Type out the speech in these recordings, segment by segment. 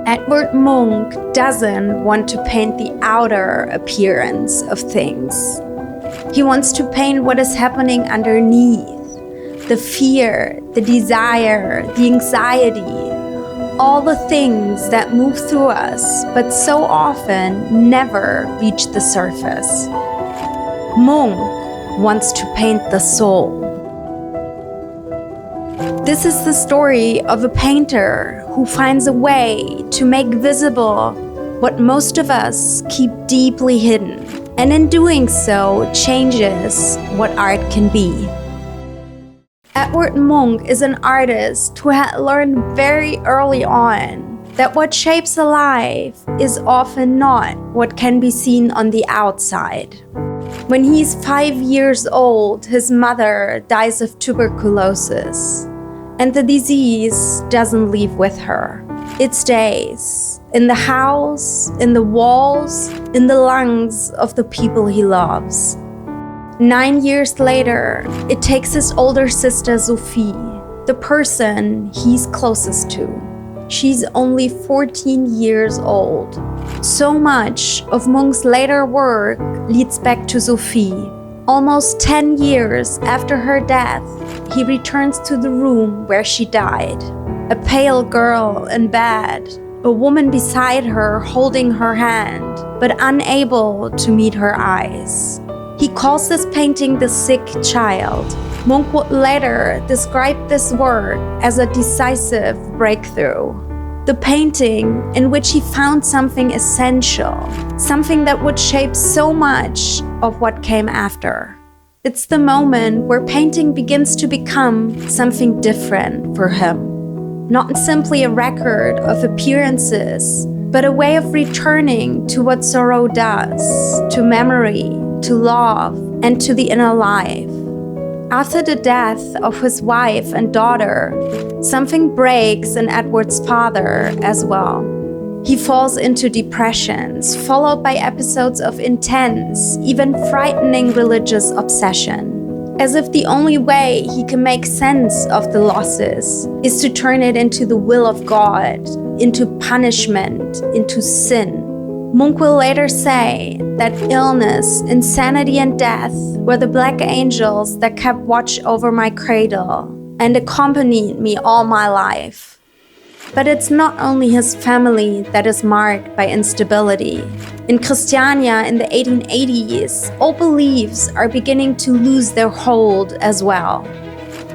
Edvard Munch doesn't want to paint the outer appearance of things. He wants to paint what is happening underneath. The fear, the desire, the anxiety, all the things that move through us, but so often never reach the surface. Munch wants to paint the soul. This is the story of a painter who finds a way to make visible what most of us keep deeply hidden, and in doing so, changes what art can be. Edvard Munch is an artist who had learned very early on that what shapes a life is often not what can be seen on the outside. When he's 5 years old, his mother dies of tuberculosis, and the disease doesn't leave with her. It stays in the house, in the walls, in the lungs of the people he loves. 9 years later, it takes his older sister Sophie, the person he's closest to. She's only 14 years old. So much of Munch's later work leads back to Sophie. Almost 10 years after her death, he returns to the room where she died. A pale girl in bed, a woman beside her holding her hand, but unable to meet her eyes. He calls this painting the sick child. Munch would later describe this work as a decisive breakthrough. The painting in which he found something essential, something that would shape so much of what came after. It's the moment where painting begins to become something different for him. Not simply a record of appearances, but a way of returning to what sorrow does, to memory, to love, and to the inner life. After the death of his wife and daughter, something breaks in Edvard's father as well. He falls into depressions, followed by episodes of intense, even frightening religious obsession. As if the only way he can make sense of the losses is to turn it into the will of God, into punishment, into sin. Munch will later say that illness, insanity, and death were the black angels that kept watch over my cradle and accompanied me all my life. But it's not only his family that is marked by instability. In Christiania in the 1880s, all beliefs are beginning to lose their hold as well.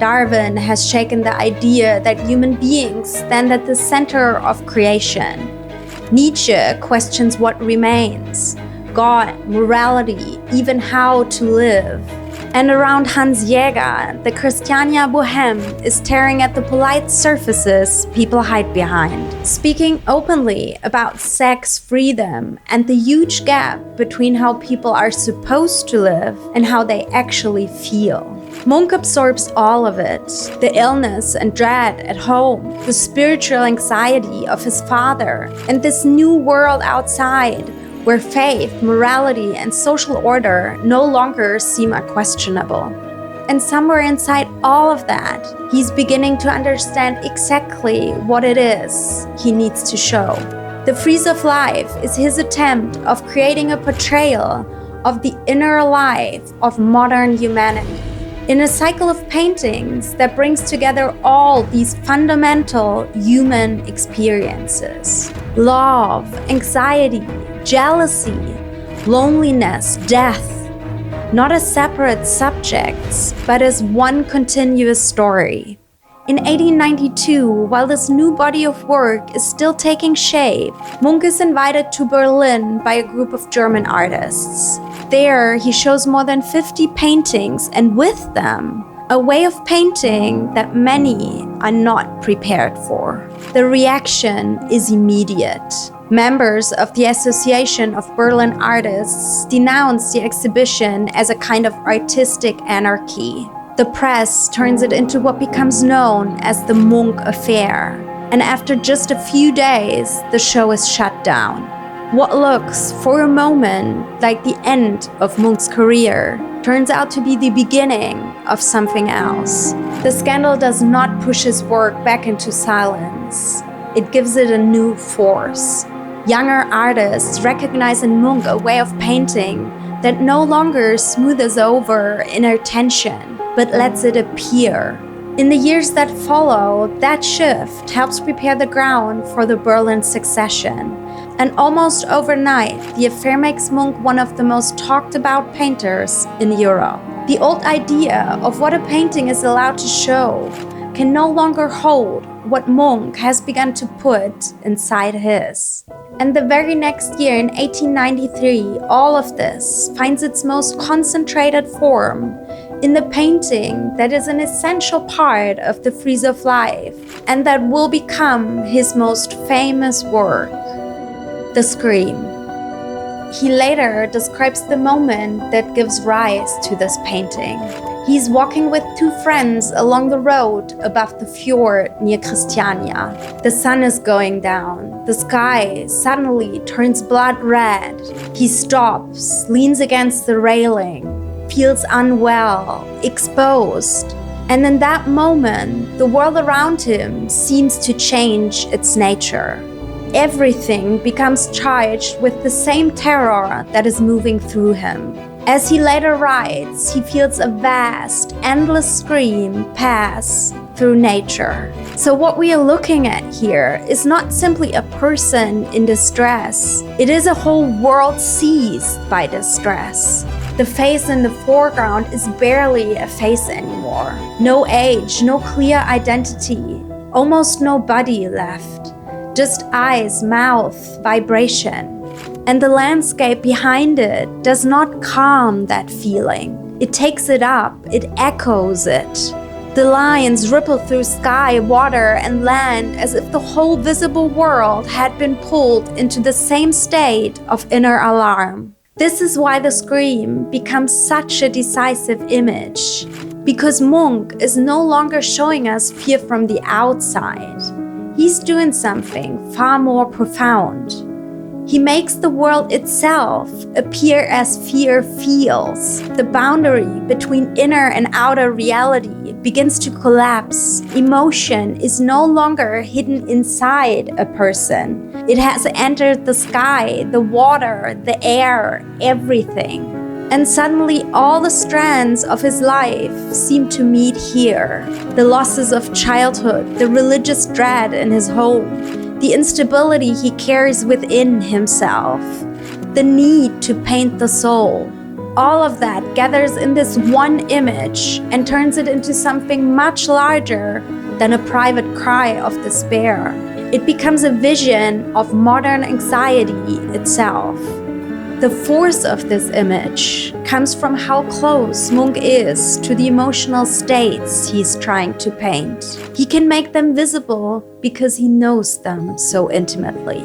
Darwin has shaken the idea that human beings stand at the center of creation. Nietzsche questions what remains, God, morality, even how to live. And around Hans Jäger, the Christiania Bohème is tearing at the polite surfaces people hide behind, speaking openly about sex, freedom, and the huge gap between how people are supposed to live and how they actually feel. Munch absorbs all of it, the illness and dread at home, the spiritual anxiety of his father, and this new world outside, where faith, morality, and social order no longer seem unquestionable. And somewhere inside all of that, he's beginning to understand exactly what it is he needs to show. The Frieze of Life is his attempt of creating a portrayal of the inner life of modern humanity in a cycle of paintings that brings together all these fundamental human experiences: love, anxiety, jealousy, loneliness, death, not as separate subjects, but as one continuous story. In 1892, while this new body of work is still taking shape, Munch is invited to Berlin by a group of German artists. There, he shows more than 50 paintings, and with them, a way of painting that many are not prepared for. The reaction is immediate. Members of the Association of Berlin Artists denounce the exhibition as a kind of artistic anarchy. The press turns it into what becomes known as the Munch Affair, and after just a few days, the show is shut down. What looks, for a moment, like the end of Munch's career turns out to be the beginning of something else. The scandal does not push his work back into silence. it gives it a new force. Younger artists recognize in Munch a way of painting that no longer smooths over inner tension, but lets it appear. In the years that follow, that shift helps prepare the ground for the Berlin Succession. And almost overnight, the affair makes Munch one of the most talked about painters in Europe. The old idea of what a painting is allowed to show can no longer hold what Munch has begun to put inside his. And the very next year, in 1893, all of this finds its most concentrated form in the painting that is an essential part of the frieze of life and that will become his most famous work, The Scream. He later describes the moment that gives rise to this painting. He's walking with two friends along the road above the fjord near Christiania. The sun is going down. The sky suddenly turns blood red. He stops, leans against the railing, feels unwell, exposed. And in that moment, the world around him seems to change its nature. Everything becomes charged with the same terror that is moving through him. As he later writes, he feels a vast, endless scream pass through nature. So what we are looking at here is not simply a person in distress. It is a whole world seized by distress. The face in the foreground is barely a face anymore. No age, no clear identity, almost no body left. Just eyes, mouth, vibration. And the landscape behind it does not calm that feeling. It takes it up, it echoes it. The lines ripple through sky, water, and land as if the whole visible world had been pulled into the same state of inner alarm. This is why The Scream becomes such a decisive image, because Munch is no longer showing us fear from the outside. He's doing something far more profound. He makes the world itself appear as fear feels. The boundary between inner and outer reality begins to collapse. Emotion is no longer hidden inside a person. It has entered the sky, the water, the air, everything. And suddenly all the strands of his life seem to meet here. The losses of childhood, the religious dread in his home, the instability he carries within himself, the need to paint the soul. All of that gathers in this one image and turns it into something much larger than a private cry of despair. It becomes a vision of modern anxiety itself. The force of this image comes from how close Munch is to the emotional states he's trying to paint. He can make them visible because he knows them so intimately.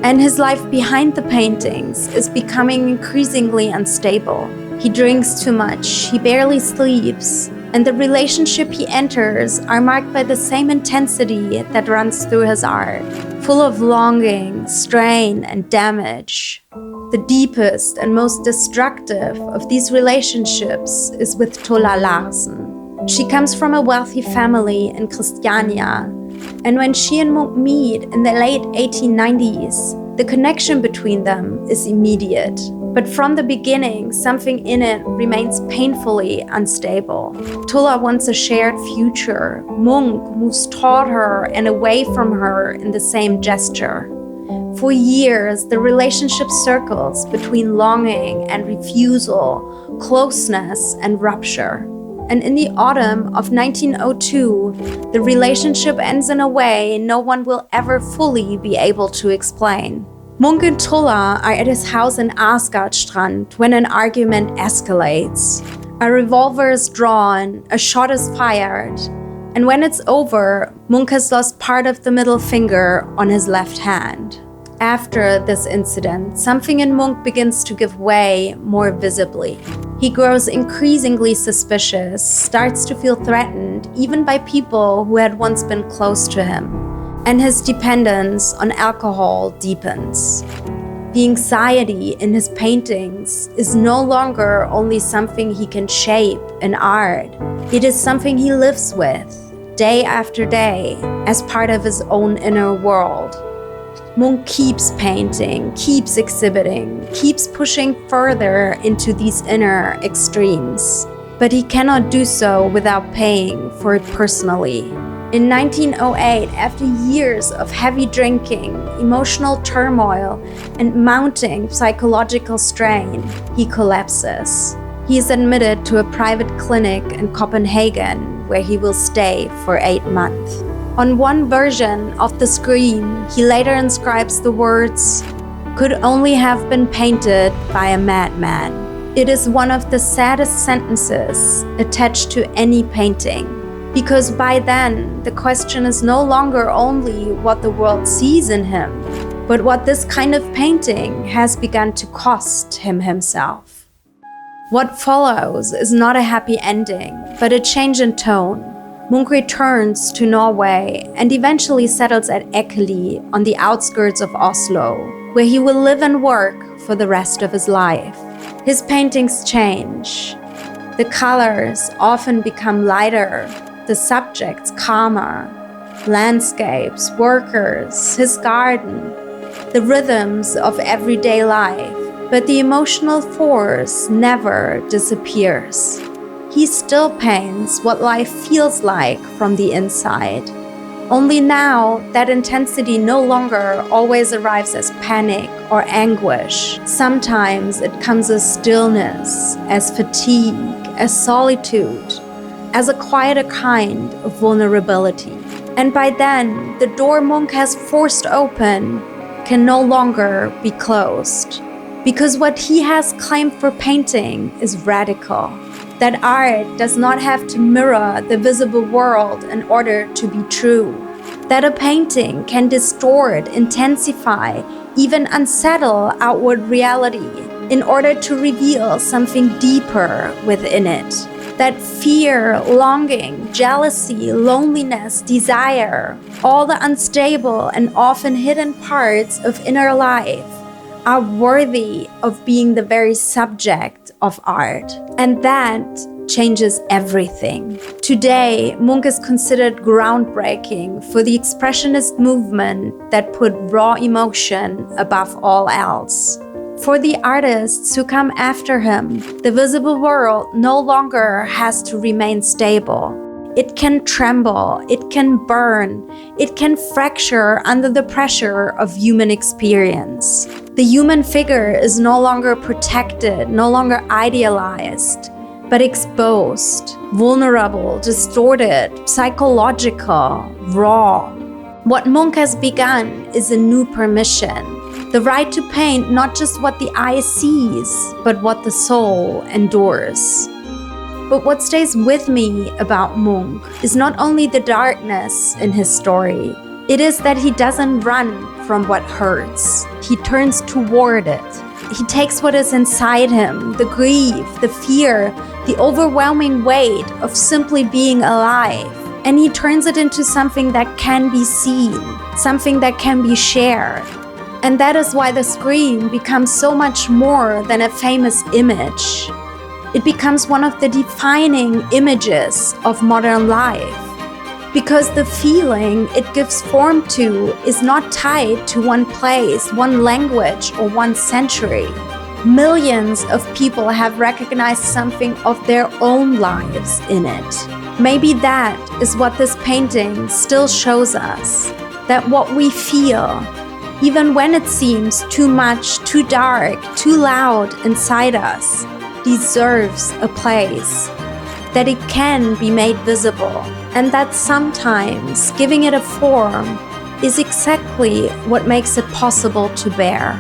And his life behind the paintings is becoming increasingly unstable. He drinks too much, he barely sleeps, and the relationship he enters are marked by the same intensity that runs through his art, full of longing, strain, and damage. The deepest and most destructive of these relationships is with Tulla Larsen. She comes from a wealthy family in Christiania, and when she and Munch meet in the late 1890s, the connection between them is immediate. But from the beginning, something in it remains painfully unstable. Tulla wants a shared future. Munch moves toward her and away from her in the same gesture. For years, the relationship circles between longing and refusal, closeness and rupture. And in the autumn of 1902, the relationship ends in a way no one will ever fully be able to explain. Munch and Tulla are at his house in Asgardstrand when an argument escalates. A revolver is drawn, a shot is fired, and when it's over, Munch has lost part of the middle finger on his left hand. After this incident, something in Munch begins to give way more visibly. He grows increasingly suspicious, starts to feel threatened, even by people who had once been close to him. And his dependence on alcohol deepens. The anxiety in his paintings is no longer only something he can shape in art. It is something he lives with. day after day, as part of his own inner world. Munch keeps painting, keeps exhibiting, keeps pushing further into these inner extremes. But he cannot do so without paying for it personally. In 1908, after years of heavy drinking, emotional turmoil, and mounting psychological strain, he collapses. He is admitted to a private clinic in Copenhagen, where he will stay for 8 months. On one version of The Scream, he later inscribes the words, "Could only have been painted by a madman." It is one of the saddest sentences attached to any painting, because by then, the question is no longer only what the world sees in him, but what this kind of painting has begun to cost him himself. What follows is not a happy ending, but a change in tone. Munch returns to Norway and eventually settles at Ekeli on the outskirts of Oslo, where he will live and work for the rest of his life. His paintings change. The colors often become lighter, the subjects calmer, landscapes, workers, his garden, the rhythms of everyday life, but the emotional force never disappears. He still paints what life feels like from the inside. Only now, that intensity no longer always arrives as panic or anguish. Sometimes it comes as stillness, as fatigue, as solitude, as a quieter kind of vulnerability. And by then, the door Munch has forced open can no longer be closed. Because what he has claimed for painting is radical. That art does not have to mirror the visible world in order to be true. That a painting can distort, intensify, even unsettle outward reality in order to reveal something deeper within it. That fear, longing, jealousy, loneliness, desire, all the unstable and often hidden parts of inner life are worthy of being the very subject of art. And that changes everything. Today, Munch is considered groundbreaking for the expressionist movement that put raw emotion above all else. For the artists who come after him, the visible world no longer has to remain stable. It can tremble, it can burn, it can fracture under the pressure of human experience. The human figure is no longer protected, no longer idealized, but exposed, vulnerable, distorted, psychological, raw. What Munch has begun is a new permission. The right to paint not just what the eye sees, but what the soul endures. But what stays with me about Munch is not only the darkness in his story, it is that he doesn't run from what hurts. He turns toward it. He takes what is inside him, the grief, the fear, the overwhelming weight of simply being alive, and he turns it into something that can be seen, something that can be shared. And that is why The Scream becomes so much more than a famous image. It becomes one of the defining images of modern life. Because the feeling it gives form to is not tied to one place, one language, or one century. Millions of people have recognized something of their own lives in it. Maybe that is what this painting still shows us, that what we feel, even when it seems too much, too dark, too loud inside us, deserves a place, that it can be made visible, and that sometimes giving it a form is exactly what makes it possible to bear.